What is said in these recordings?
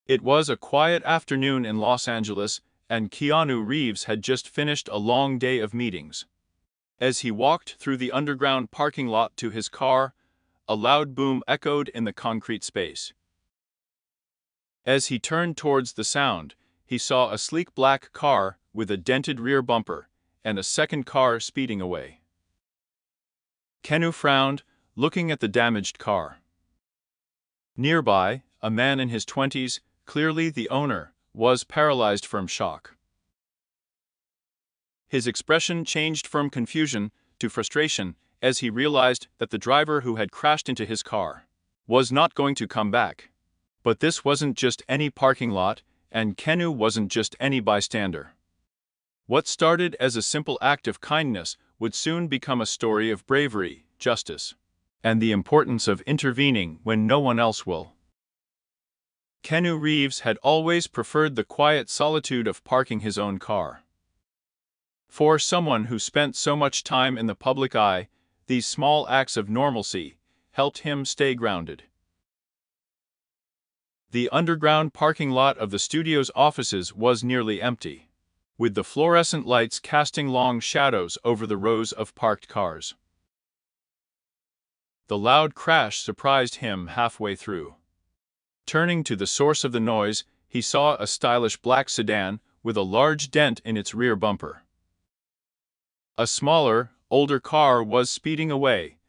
It was a quiet afternoon in Los Angeles, and Keanu Reeves had just finished a long day of meetings. As he walked through the underground parking lot to his car, a loud boom echoed in the concrete space. As he turned towards the sound, he saw a sleek black car with a dented rear bumper, and a second car speeding away. Keanu frowned, looking at the damaged car. Nearby, a man in his 20s, clearly the owner, was paralyzed from shock. His expression changed from confusion to frustration as he realized that the driver who had crashed into his car was not going to come back. But this wasn't just any parking lot, and Keanu wasn't just any bystander. What started as a simple act of kindness would soon become a story of bravery, justice, and the importance of intervening when no one else will. Keanu Reeves had always preferred the quiet solitude of parking his own car. For someone who spent so much time in the public eye, these small acts of normalcy helped him stay grounded. The underground parking lot of the studio's offices was nearly empty, with the fluorescent lights casting long shadows over the rows of parked cars. The loud crash surprised him halfway through. Turning to the source of the noise, he saw a stylish black sedan with a large dent in its rear bumper. A smaller, older car was speeding away,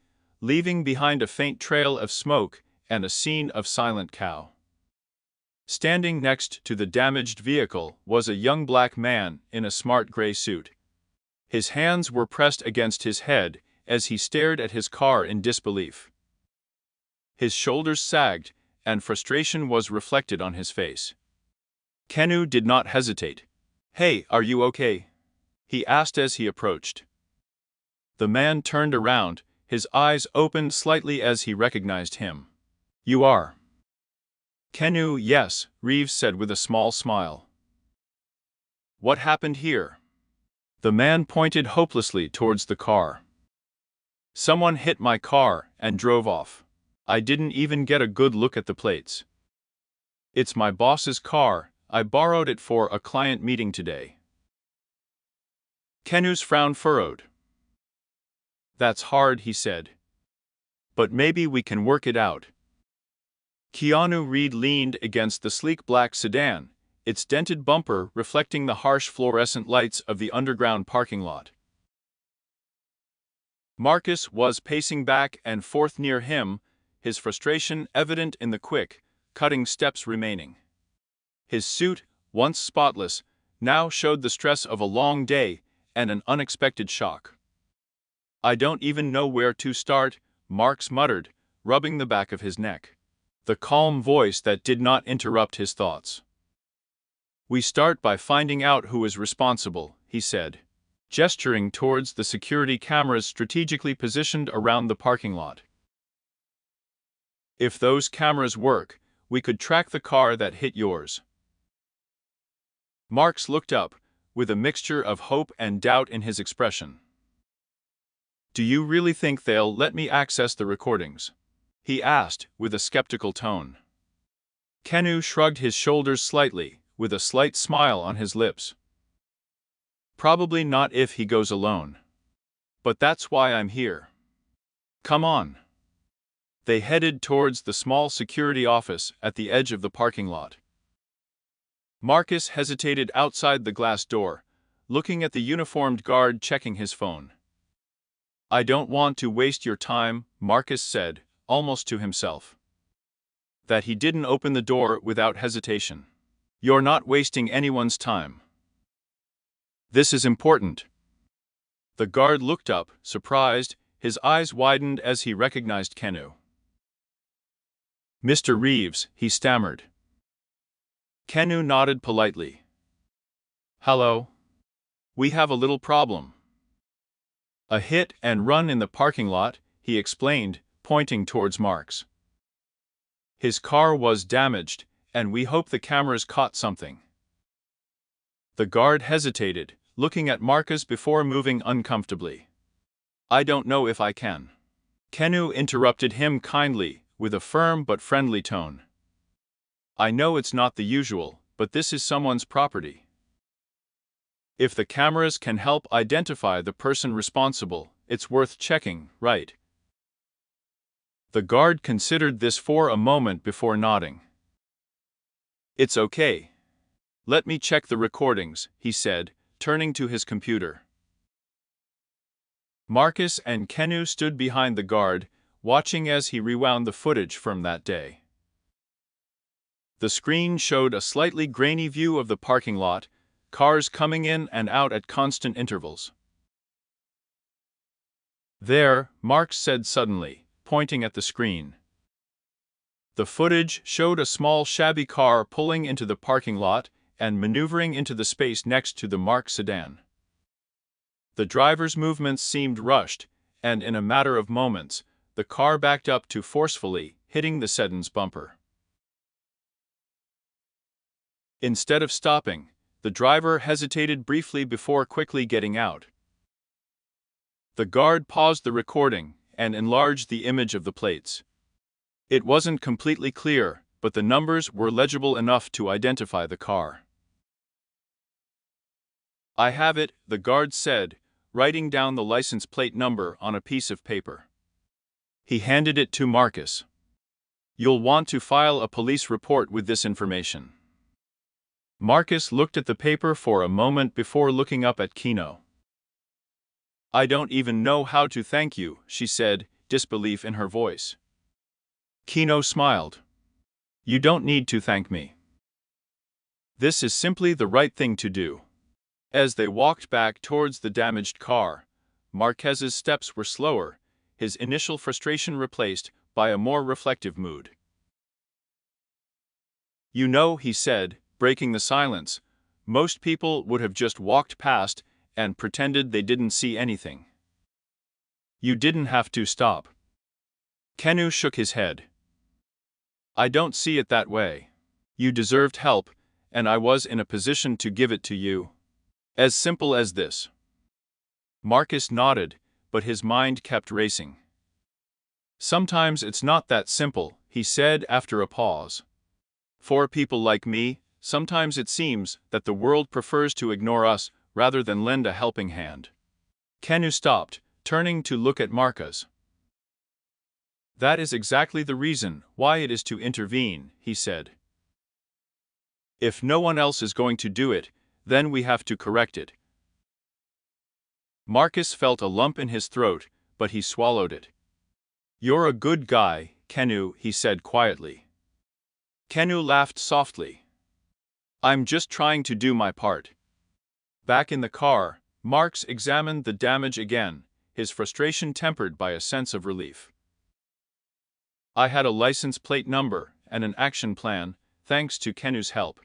leaving behind a faint trail of smoke and a scene of silent chaos. Standing next to the damaged vehicle was a young black man in a smart gray suit. His hands were pressed against his head as he stared at his car in disbelief. His shoulders sagged, and frustration was reflected on his face. Keanu did not hesitate. "Hey, are you okay?" he asked as he approached. The man turned around, his eyes opened slightly as he recognized him. "You are Keanu?" "Yes," Reeves said with a small smile. "What happened here?" The man pointed hopelessly towards the car. "Someone hit my car and drove off. I didn't even get a good look at the plates. It's my boss's car, I borrowed it for a client meeting today." Keanu's frown furrowed. "That's hard," he said. "But maybe we can work it out." Keanu Reeves leaned against the sleek black sedan, its dented bumper reflecting the harsh fluorescent lights of the underground parking lot. Marcus was pacing back and forth near him, his frustration evident in the quick, cutting steps remaining. His suit, once spotless, now showed the stress of a long day and an unexpected shock. "I don't even know where to start," Marcus muttered, rubbing the back of his neck. The calm voice that did not interrupt his thoughts. "We start by finding out who is responsible," he said, gesturing towards the security cameras strategically positioned around the parking lot. "If those cameras work, we could track the car that hit yours." Marcus looked up, with a mixture of hope and doubt in his expression. "Do you really think they'll let me access the recordings?" he asked, with a skeptical tone. Keanu shrugged his shoulders slightly, with a slight smile on his lips. "Probably not if he goes alone. But that's why I'm here. Come on." They headed towards the small security office at the edge of the parking lot. Marcus hesitated outside the glass door, looking at the uniformed guard checking his phone. "I don't want to waste your time," Marcus said, almost to himself. That he didn't open the door without hesitation. "You're not wasting anyone's time. This is important." The guard looked up, surprised, his eyes widened as he recognized Keanu. "Mr. Reeves," he stammered. Keanu nodded politely. "Hello. We have a little problem. A hit and run in the parking lot," he explained, pointing towards Marcus. "His car was damaged, and we hope the cameras caught something." The guard hesitated, looking at Marcus before moving uncomfortably. "I don't know if I can." Keanu interrupted him kindly, with a firm but friendly tone. I know it's not the usual, but this is someone's property. If the cameras can help identify the person responsible, it's worth checking, right? The guard considered this for a moment before nodding. It's okay. Let me check the recordings, he said, turning to his computer. Marcus and Keanu stood behind the guard, watching as he rewound the footage from that day. The screen showed a slightly grainy view of the parking lot, cars coming in and out at constant intervals. There, Marks said suddenly, pointing at the screen. The footage showed a small shabby car pulling into the parking lot and maneuvering into the space next to the marked sedan. The driver's movements seemed rushed, and in a matter of moments, the car backed up too forcefully, hitting the sedan's bumper. Instead of stopping, the driver hesitated briefly before quickly getting out. The guard paused the recording and enlarged the image of the plates. It wasn't completely clear, but the numbers were legible enough to identify the car. I have it, the guard said, writing down the license plate number on a piece of paper. He handed it to Marcus. You'll want to file a police report with this information. Marcus looked at the paper for a moment before looking up at Keanu. I don't even know how to thank you, she said, disbelief in her voice. Keanu smiled. You don't need to thank me. This is simply the right thing to do. As they walked back towards the damaged car, Marquez's steps were slower, his initial frustration replaced by a more reflective mood. You know, he said, breaking the silence, most people would have just walked past and pretended they didn't see anything. You didn't have to stop. Keanu shook his head. I don't see it that way. You deserved help, and I was in a position to give it to you. As simple as this. Marcus nodded, but his mind kept racing. Sometimes it's not that simple, he said after a pause. For people like me, sometimes it seems that the world prefers to ignore us rather than lend a helping hand. Keanu stopped, turning to look at Marcus. That is exactly the reason why it is to intervene, he said. If no one else is going to do it, then we have to correct it. Marcus felt a lump in his throat, but he swallowed it. You're a good guy, Keanu, he said quietly. Keanu laughed softly. I'm just trying to do my part. Back in the car, Marks examined the damage again, his frustration tempered by a sense of relief. I had a license plate number and an action plan, thanks to Keanu's help.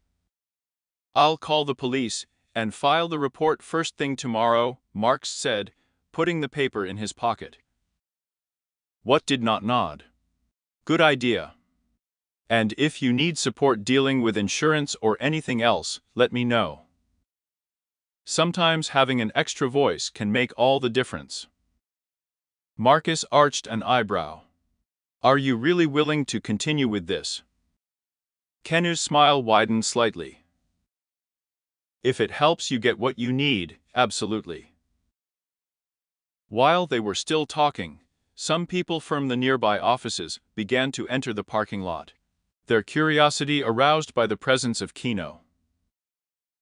I'll call the police and file the report first thing tomorrow, Marks said, putting the paper in his pocket. What did not nod? Good idea. And if you need support dealing with insurance or anything else, let me know. Sometimes having an extra voice can make all the difference. Marcus arched an eyebrow. Are you really willing to continue with this? Keanu's smile widened slightly. If it helps you get what you need, absolutely. While they were still talking, some people from the nearby offices began to enter the parking lot, their curiosity aroused by the presence of Keanu.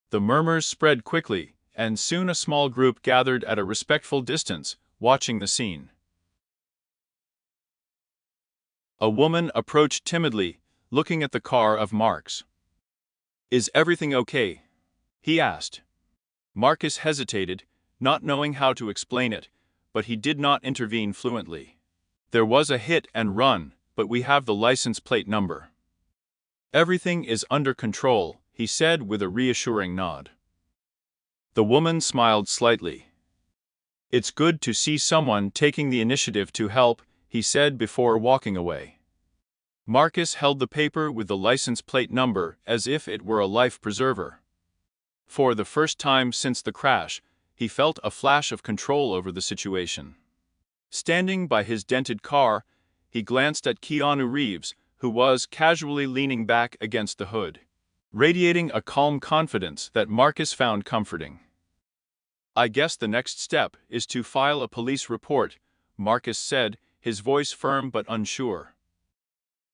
The murmurs spread quickly, and soon a small group gathered at a respectful distance, watching the scene. A woman approached timidly, looking at the car of Marks. Is everything okay? He asked. Marcus hesitated, not knowing how to explain it, but he did not intervene fluently. There was a hit and run, but we have the license plate number. Everything is under control, he said with a reassuring nod. The woman smiled slightly. It's good to see someone taking the initiative to help, he said before walking away. Marcus held the paper with the license plate number as if it were a life preserver. For the first time since the crash, he felt a flash of control over the situation. Standing by his dented car, he glanced at Keanu Reeves, who was casually leaning back against the hood, radiating a calm confidence that Marcus found comforting. "I guess the next step is to file a police report," Marcus said, his voice firm but unsure.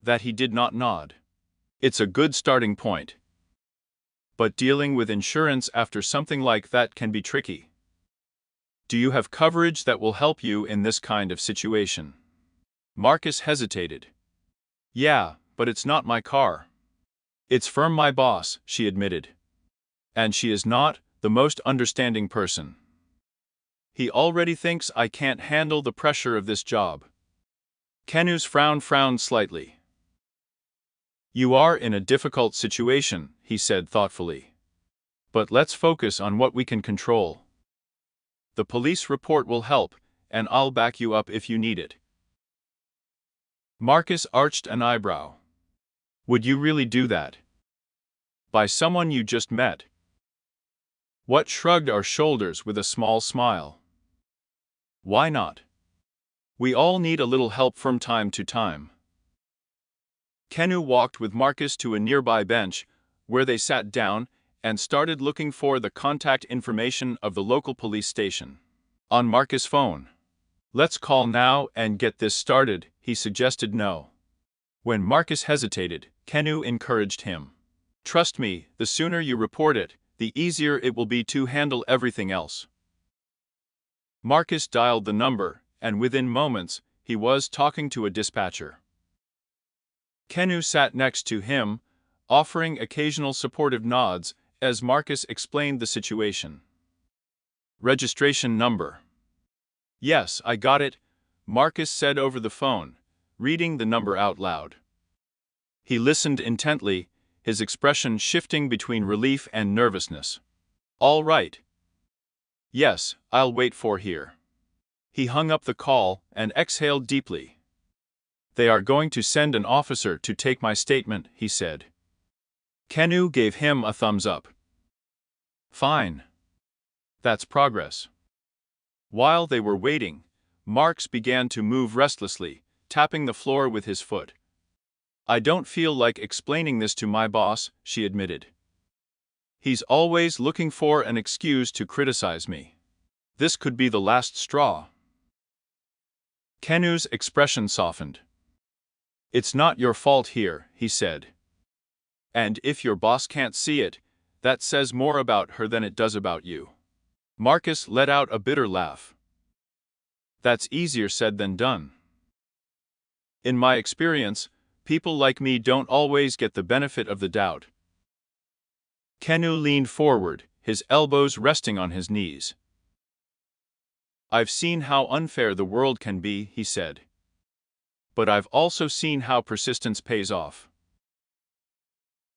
That he did not nod. "It's a good starting point. But dealing with insurance after something like that can be tricky. Do you have coverage that will help you in this kind of situation?" Marcus hesitated. "Yeah, but it's not my car." "It's from my boss," she admitted. "And she is not the most understanding person. He already thinks I can't handle the pressure of this job." Keanu's frowned slightly. "You are in a difficult situation," he said thoughtfully. "But let's focus on what we can control. The police report will help, and I'll back you up if you need it." Marcus arched an eyebrow. "Would you really do that? By someone you just met?" What shrugged our shoulders with a small smile. "Why not? We all need a little help from time to time." Keanu walked with Marcus to a nearby bench, where they sat down and started looking for the contact information of the local police station. On Marcus' phone. "Let's call now and get this started," he suggested. No. When Marcus hesitated, Keanu encouraged him. "Trust me, the sooner you report it, the easier it will be to handle everything else." Marcus dialed the number, and within moments, he was talking to a dispatcher. Keanu sat next to him, offering occasional supportive nods as Marcus explained the situation. "Registration number." "Yes, I got it," Marcus said over the phone, reading the number out loud. He listened intently, his expression shifting between relief and nervousness. "All right. Yes, I'll wait for here." He hung up the call and exhaled deeply. "They are going to send an officer to take my statement," he said. Keanu gave him a thumbs up. "Fine. That's progress." While they were waiting, Marcus began to move restlessly, tapping the floor with his foot. "I don't feel like explaining this to my boss," she admitted. "He's always looking for an excuse to criticize me. This could be the last straw." Keanu's expression softened. "It's not your fault here," he said. "And if your boss can't see it, that says more about her than it does about you." Marcus let out a bitter laugh. "That's easier said than done. In my experience, people like me don't always get the benefit of the doubt." Keanu leaned forward, his elbows resting on his knees. "I've seen how unfair the world can be," he said. "But I've also seen how persistence pays off.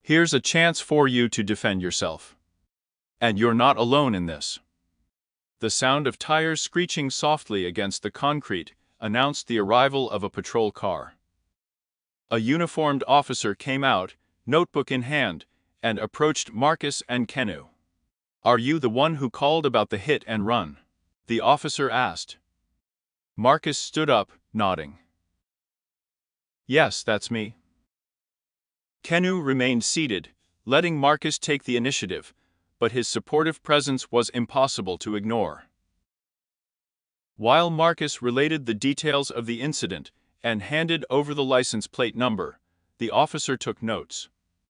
Here's a chance for you to defend yourself. And you're not alone in this." The sound of tires screeching softly against the concrete announced the arrival of a patrol car. A uniformed officer came out, notebook in hand, and approached Marcus and Keanu. "Are you the one who called about the hit and run?" the officer asked. Marcus stood up, nodding. "Yes, that's me." Keanu remained seated, letting Marcus take the initiative, but his supportive presence was impossible to ignore. While Marcus related the details of the incident and handed over the license plate number, the officer took notes,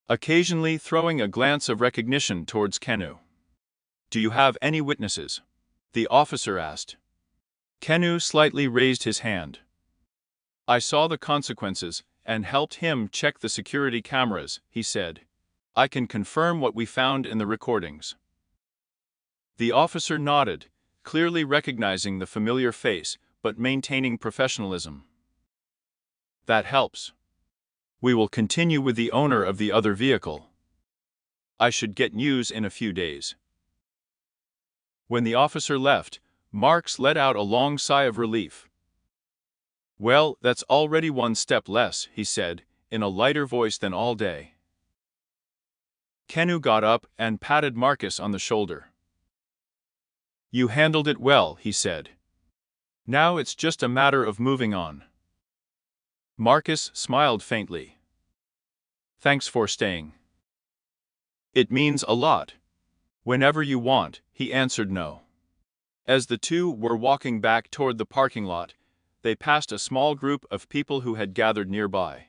occasionally throwing a glance of recognition towards Keanu. "Do you have any witnesses?" the officer asked. Keanu slightly raised his hand. "I saw the consequences and helped him check the security cameras," he said. "I can confirm what we found in the recordings." The officer nodded, clearly recognizing the familiar face but maintaining professionalism. "That helps. We will continue with the owner of the other vehicle. I should get news in a few days." When the officer left, Marcus let out a long sigh of relief. "Well, that's already one step less," he said, in a lighter voice than all day. Keanu got up and patted Marcus on the shoulder. "You handled it well," he said. "Now it's just a matter of moving on." Marcus smiled faintly. Thanks for staying. It means a lot. Whenever you want, he answered no. As the two were walking back toward the parking lot, they passed a small group of people who had gathered nearby.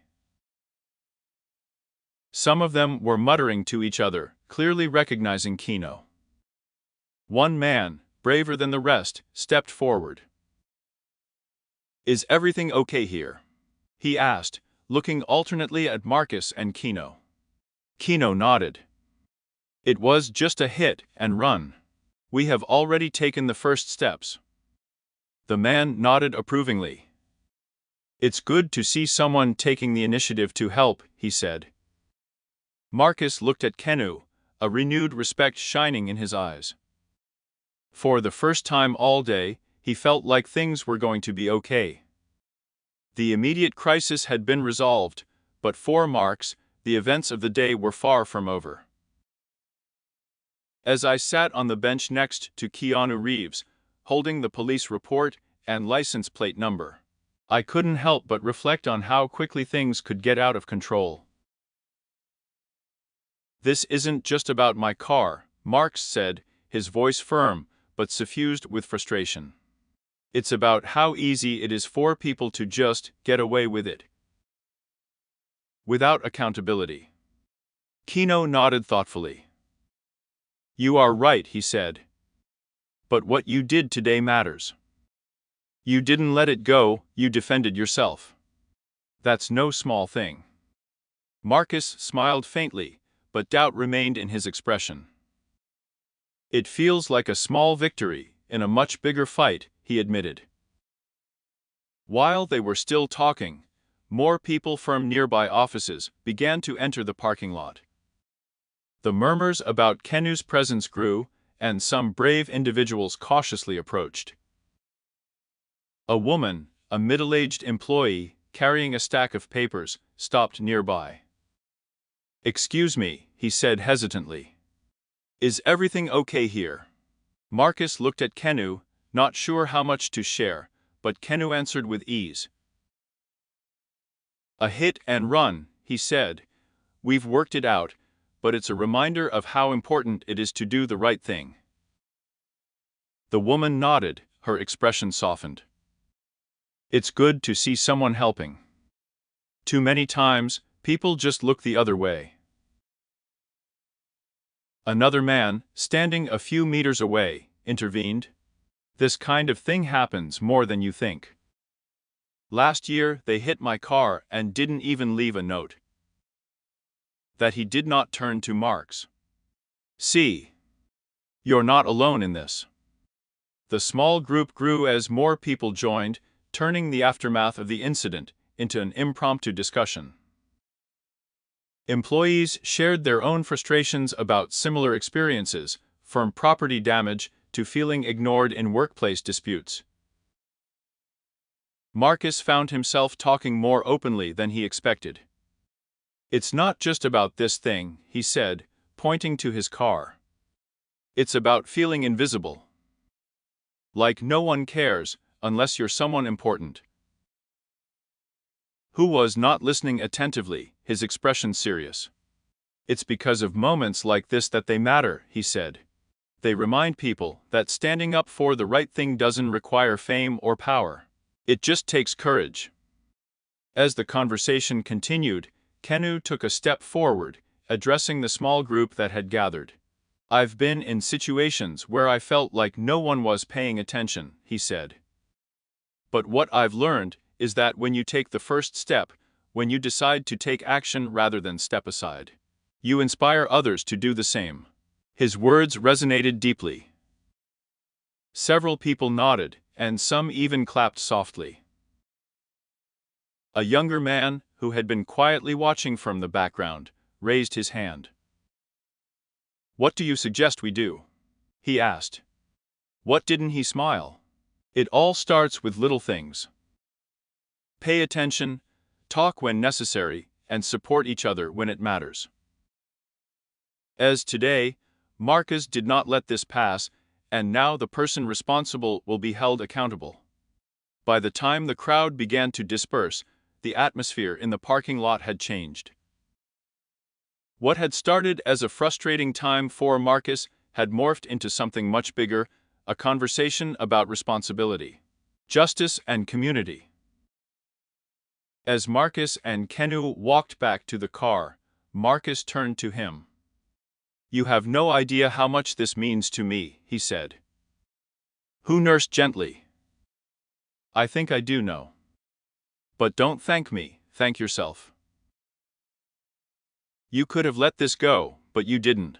Some of them were muttering to each other, clearly recognizing Keanu. One man, braver than the rest, stepped forward. "Is everything okay here?" he asked, looking alternately at Marcus and Keanu. Keanu nodded. "It was just a hit and run. We have already taken the first steps." The man nodded approvingly. "It's good to see someone taking the initiative to help," he said. Marcus looked at Keanu, a renewed respect shining in his eyes. For the first time all day, he felt like things were going to be okay. The immediate crisis had been resolved, but for Marcus, the events of the day were far from over. As I sat on the bench next to Keanu Reeves, holding the police report and license plate number, I couldn't help but reflect on how quickly things could get out of control. "This isn't just about my car," Marcus said, his voice firm but suffused with frustration. "It's about how easy it is for people to just get away with it, without accountability." Keanu nodded thoughtfully. "You are right," he said. "But what you did today matters. You didn't let it go, you defended yourself. That's no small thing." Marcus smiled faintly, but doubt remained in his expression. "It feels like a small victory in a much bigger fight," he admitted. While they were still talking, more people from nearby offices began to enter the parking lot. The murmurs about Keanu's presence grew, and some brave individuals cautiously approached. A woman, a middle-aged employee, carrying a stack of papers, stopped nearby. "Excuse me," he said hesitantly. "Is everything okay here?" Marcus looked at Keanu, not sure how much to share, but Keanu answered with ease. "A hit and run," he said. "We've worked it out, but it's a reminder of how important it is to do the right thing." The woman nodded, her expression softened. "It's good to see someone helping. Too many times, people just look the other way." Another man, standing a few meters away, intervened. "This kind of thing happens more than you think. Last year they hit my car and didn't even leave a note." That he did not turn to Marcus. "See. You're not alone in this." The small group grew as more people joined, turning the aftermath of the incident into an impromptu discussion. Employees shared their own frustrations about similar experiences, from property damage to feeling ignored in workplace disputes. Marcus found himself talking more openly than he expected. "It's not just about this thing," he said, pointing to his car. "It's about feeling invisible. Like no one cares, unless you're someone important." Who was not listening attentively, his expression serious. "It's because of moments like this that they matter," he said. "They remind people that standing up for the right thing doesn't require fame or power. It just takes courage." As the conversation continued, Keanu took a step forward, addressing the small group that had gathered. "I've been in situations where I felt like no one was paying attention," he said. "But what I've learned is that when you take the first step, when you decide to take action rather than step aside, you inspire others to do the same." His words resonated deeply. Several people nodded, and some even clapped softly. A younger man, who had been quietly watching from the background, raised his hand. "What do you suggest we do?" he asked. What didn't he smile? It all starts with little things. Pay attention, talk when necessary, and support each other when it matters. As today, Marcus did not let this pass, and now the person responsible will be held accountable. By the time the crowd began to disperse, the atmosphere in the parking lot had changed. What had started as a frustrating time for Marcus had morphed into something much bigger, a conversation about responsibility, justice, and community. As Marcus and Keanu walked back to the car, Marcus turned to him. "You have no idea how much this means to me," he said. Who nursed gently. "I think I do know. But don't thank me, thank yourself. You could have let this go, but you didn't."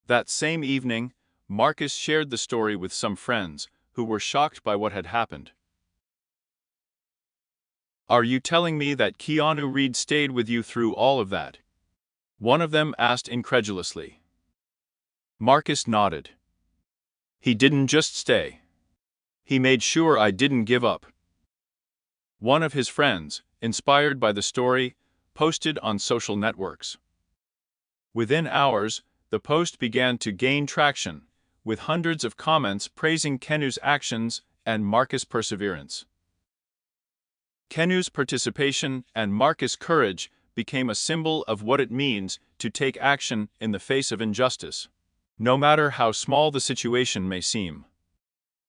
That same evening, Marcus shared the story with some friends who were shocked by what had happened. "Are you telling me that Keanu Reeves stayed with you through all of that?" one of them asked incredulously. Marcus nodded. "He didn't just stay. He made sure I didn't give up." One of his friends, inspired by the story, posted on social networks. Within hours, the post began to gain traction, with hundreds of comments praising Keanu's actions and Marcus' perseverance. Keanu's participation and Marcus' courage became a symbol of what it means to take action in the face of injustice, no matter how small the situation may seem.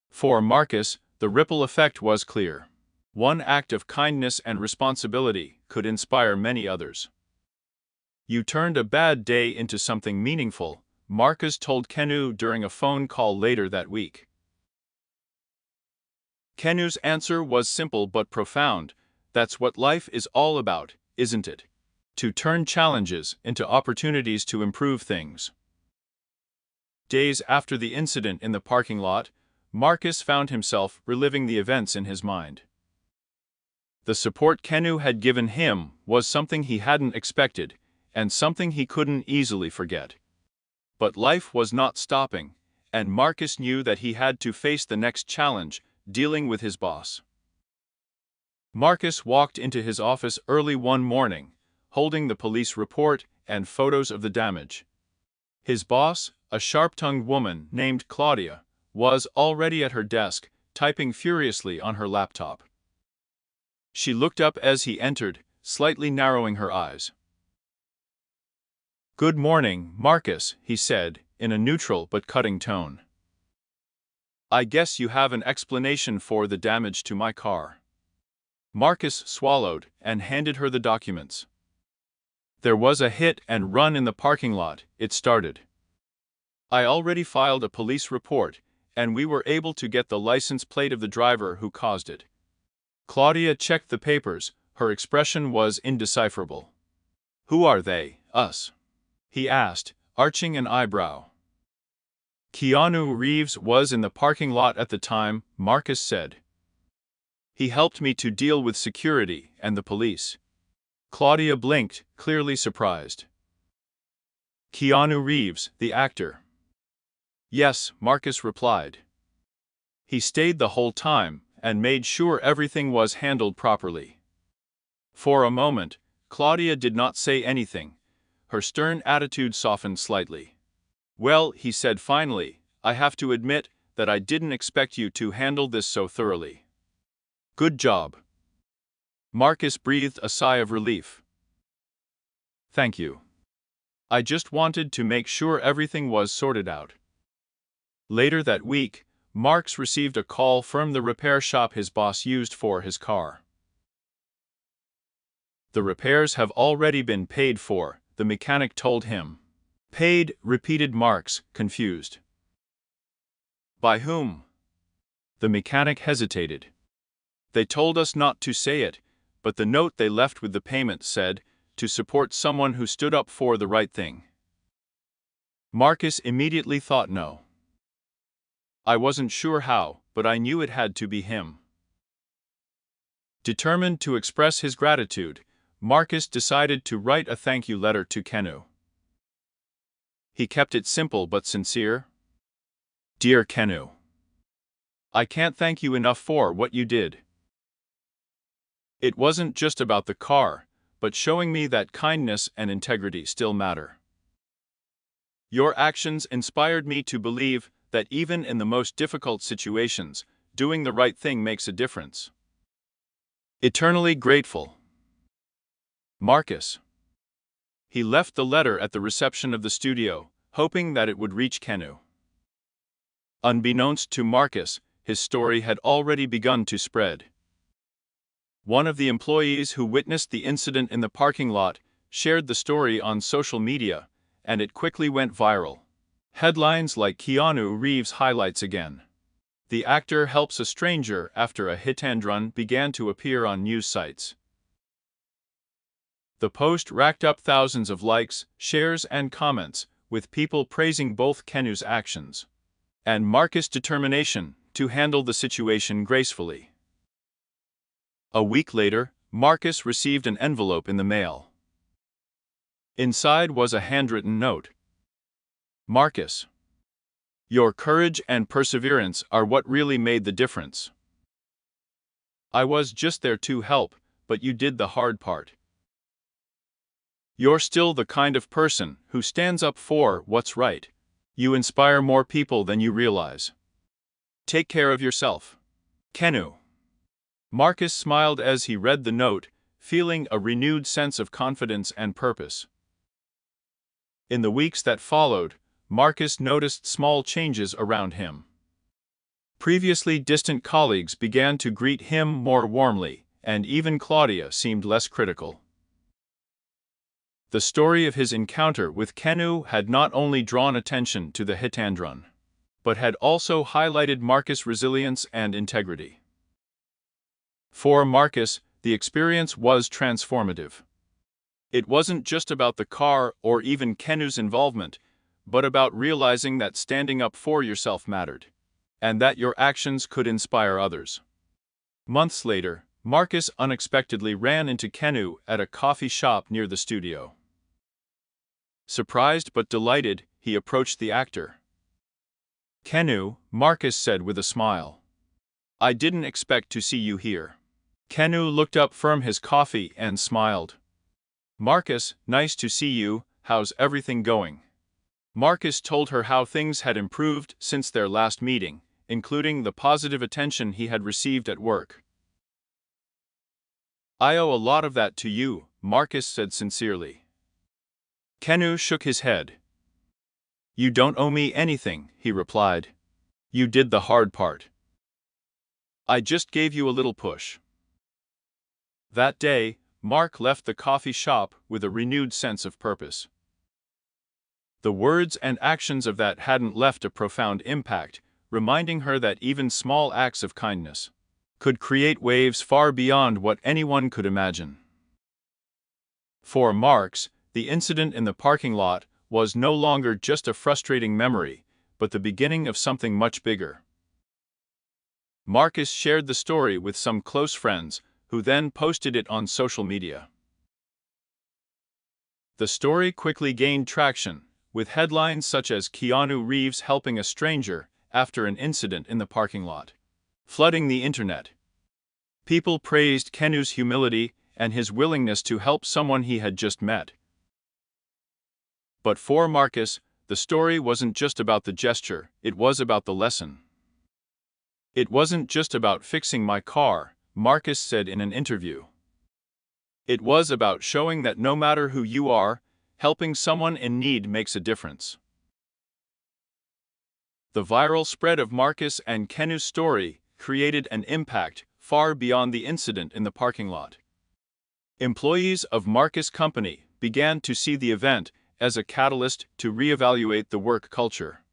For Marcus, the ripple effect was clear. One act of kindness and responsibility could inspire many others. "You turned a bad day into something meaningful," Marcus told Keanu during a phone call later that week. Keanu's answer was simple but profound. "That's what life is all about, isn't it? To turn challenges into opportunities to improve things." Days after the incident in the parking lot, Marcus found himself reliving the events in his mind. The support Keanu had given him was something he hadn't expected, and something he couldn't easily forget. But life was not stopping, and Marcus knew that he had to face the next challenge, dealing with his boss. Marcus walked into his office early one morning, holding the police report and photos of the damage. His boss, a sharp-tongued woman named Claudia, was already at her desk, typing furiously on her laptop. She looked up as he entered, slightly narrowing her eyes. "Good morning, Marcus," he said, in a neutral but cutting tone. "I guess you have an explanation for the damage to my car." Marcus swallowed and handed her the documents. "There was a hit and run in the parking lot," it started. "I already filed a police report, and we were able to get the license plate of the driver who caused it." Claudia checked the papers, her expression was indecipherable. "Who are they, us?" he asked, arching an eyebrow. "Keanu Reeves was in the parking lot at the time," Marcus said. "He helped me to deal with security and the police." Claudia blinked, clearly surprised. "Keanu Reeves, the actor?" "Yes," Marcus replied. "He stayed the whole time and made sure everything was handled properly." For a moment, Claudia did not say anything. Her stern attitude softened slightly. "Well," he said finally, "I have to admit that I didn't expect you to handle this so thoroughly. Good job." Marcus breathed a sigh of relief. "Thank you. I just wanted to make sure everything was sorted out." Later that week, Marcus received a call from the repair shop his boss used for his car. "The repairs have already been paid for," the mechanic told him. "Paid?" repeated Marcus, confused. "By whom?" The mechanic hesitated. "They told us not to say it, but the note they left with the payment said, to support someone who stood up for the right thing." Marcus immediately thought no. "I wasn't sure how, but I knew it had to be him." Determined to express his gratitude, Marcus decided to write a thank you letter to Keanu. He kept it simple but sincere. "Dear Keanu, I can't thank you enough for what you did. It wasn't just about the car, but showing me that kindness and integrity still matter. Your actions inspired me to believe that even in the most difficult situations, doing the right thing makes a difference. Eternally grateful. Marcus." He left the letter at the reception of the studio, hoping that it would reach Keanu. Unbeknownst to Marcus, his story had already begun to spread. One of the employees who witnessed the incident in the parking lot shared the story on social media, and it quickly went viral. Headlines like Keanu Reeves highlights again. The actor helps a stranger after a hit-and-run began to appear on news sites. The post racked up thousands of likes, shares, and comments, with people praising both Keanu's actions and Marcus' determination to handle the situation gracefully. A week later, Marcus received an envelope in the mail. Inside was a handwritten note. Marcus, your courage and perseverance are what really made the difference. I was just there to help, but you did the hard part. You're still the kind of person who stands up for what's right. You inspire more people than you realize. Take care of yourself. Keanu. Marcus smiled as he read the note, feeling a renewed sense of confidence and purpose. In the weeks that followed, Marcus noticed small changes around him. Previously distant colleagues began to greet him more warmly, and even Claudia seemed less critical. The story of his encounter with Keanu had not only drawn attention to the hit-and-run, but had also highlighted Marcus' resilience and integrity. For Marcus, the experience was transformative. It wasn't just about the car or even Keanu's involvement, but about realizing that standing up for yourself mattered, and that your actions could inspire others. Months later, Marcus unexpectedly ran into Keanu at a coffee shop near the studio. Surprised but delighted, he approached the actor. Keanu, Marcus said with a smile. I didn't expect to see you here. Keanu looked up from his coffee and smiled. Marcus, nice to see you, how's everything going? Marcus told her how things had improved since their last meeting, including the positive attention he had received at work. I owe a lot of that to you, Marcus said sincerely. Keanu shook his head. You don't owe me anything, he replied. You did the hard part. I just gave you a little push. That day, Mark left the coffee shop with a renewed sense of purpose. The words and actions of that hadn't left a profound impact, reminding her that even small acts of kindness could create waves far beyond what anyone could imagine. For Marx, the incident in the parking lot was no longer just a frustrating memory, but the beginning of something much bigger. Marcus shared the story with some close friends, who then posted it on social media. The story quickly gained traction, with headlines such as Keanu Reeves helping a stranger after an incident in the parking lot, flooding the internet. People praised Keanu's humility and his willingness to help someone he had just met. But for Marcus, the story wasn't just about the gesture, it was about the lesson. It wasn't just about fixing my car, Marcus said in an interview. It was about showing that no matter who you are, helping someone in need makes a difference. The viral spread of Marcus and Keanu's story created an impact far beyond the incident in the parking lot. Employees of Marcus' company began to see the event as a catalyst to reevaluate the work culture.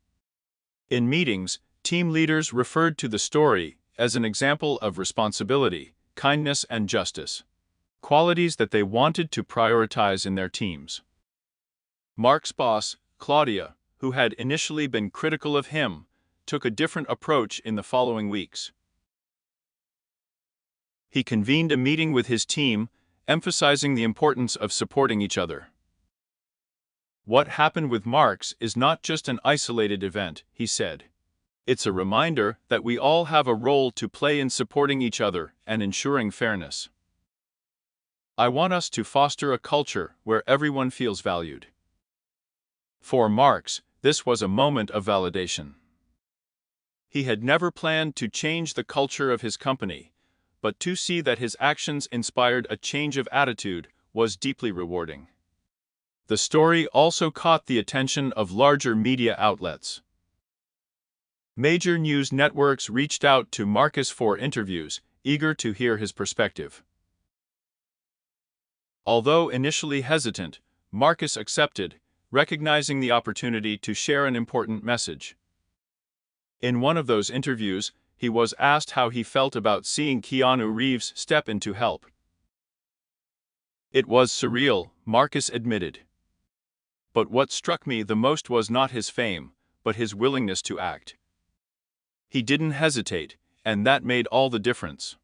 In meetings, team leaders referred to the story as an example of responsibility, kindness, and justice, qualities that they wanted to prioritize in their teams. Mark's boss, Claudia, who had initially been critical of him, took a different approach in the following weeks. He convened a meeting with his team, emphasizing the importance of supporting each other. What happened with Marx is not just an isolated event, he said. It's a reminder that we all have a role to play in supporting each other and ensuring fairness. I want us to foster a culture where everyone feels valued. For Marx, this was a moment of validation. He had never planned to change the culture of his company, but to see that his actions inspired a change of attitude was deeply rewarding. The story also caught the attention of larger media outlets. Major news networks reached out to Marcus for interviews, eager to hear his perspective. Although initially hesitant, Marcus accepted, recognizing the opportunity to share an important message. In one of those interviews, he was asked how he felt about seeing Keanu Reeves step in to help. "It was surreal," Marcus admitted. "But what struck me the most was not his fame, but his willingness to act. He didn't hesitate, and that made all the difference."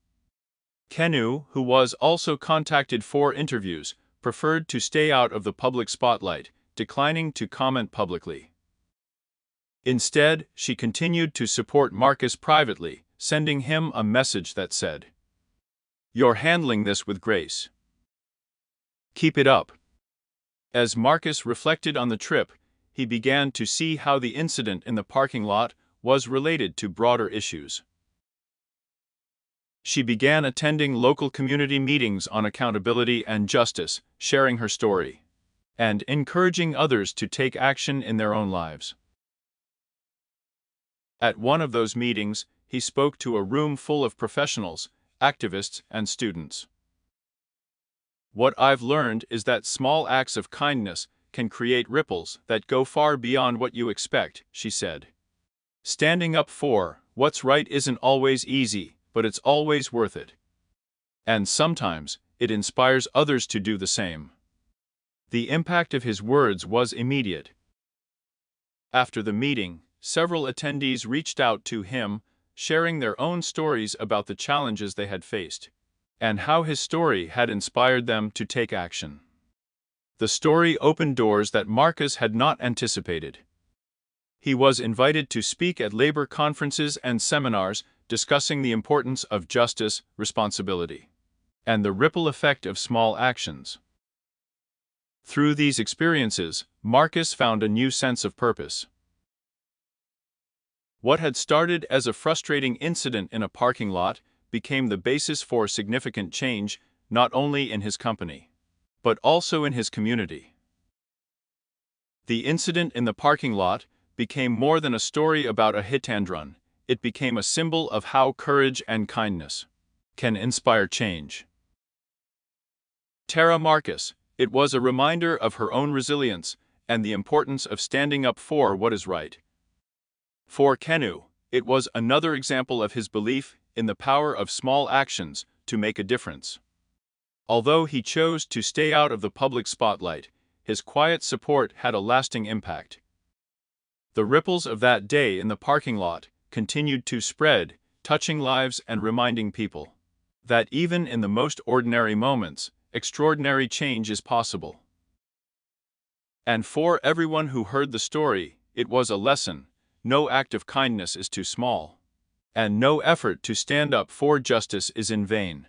Keanu, who was also contacted for interviews, preferred to stay out of the public spotlight, declining to comment publicly. Instead, she continued to support Marcus privately, sending him a message that said, "You're handling this with grace. Keep it up." As Marcus reflected on the trip, he began to see how the incident in the parking lot was related to broader issues. She began attending local community meetings on accountability and justice, sharing her story, and encouraging others to take action in their own lives. At one of those meetings, he spoke to a room full of professionals, activists, and students. "What I've learned is that small acts of kindness can create ripples that go far beyond what you expect," she said. "Standing up for what's right isn't always easy, but it's always worth it. And sometimes, it inspires others to do the same." The impact of his words was immediate. After the meeting, several attendees reached out to him, sharing their own stories about the challenges they had faced, and how his story had inspired them to take action. The story opened doors that Marcus had not anticipated. He was invited to speak at labor conferences and seminars discussing the importance of justice, responsibility, and the ripple effect of small actions. Through these experiences, Marcus found a new sense of purpose. What had started as a frustrating incident in a parking lot became the basis for significant change, not only in his company, but also in his community. The incident in the parking lot became more than a story about a hit-and-run. It became a symbol of how courage and kindness can inspire change. Tara Marcus, it was a reminder of her own resilience and the importance of standing up for what is right. For Keanu, it was another example of his belief in the power of small actions to make a difference. Although he chose to stay out of the public spotlight, his quiet support had a lasting impact. The ripples of that day in the parking lot continued to spread, touching lives and reminding people that even in the most ordinary moments, extraordinary change is possible. And for everyone who heard the story, it was a lesson: no act of kindness is too small, and no effort to stand up for justice is in vain.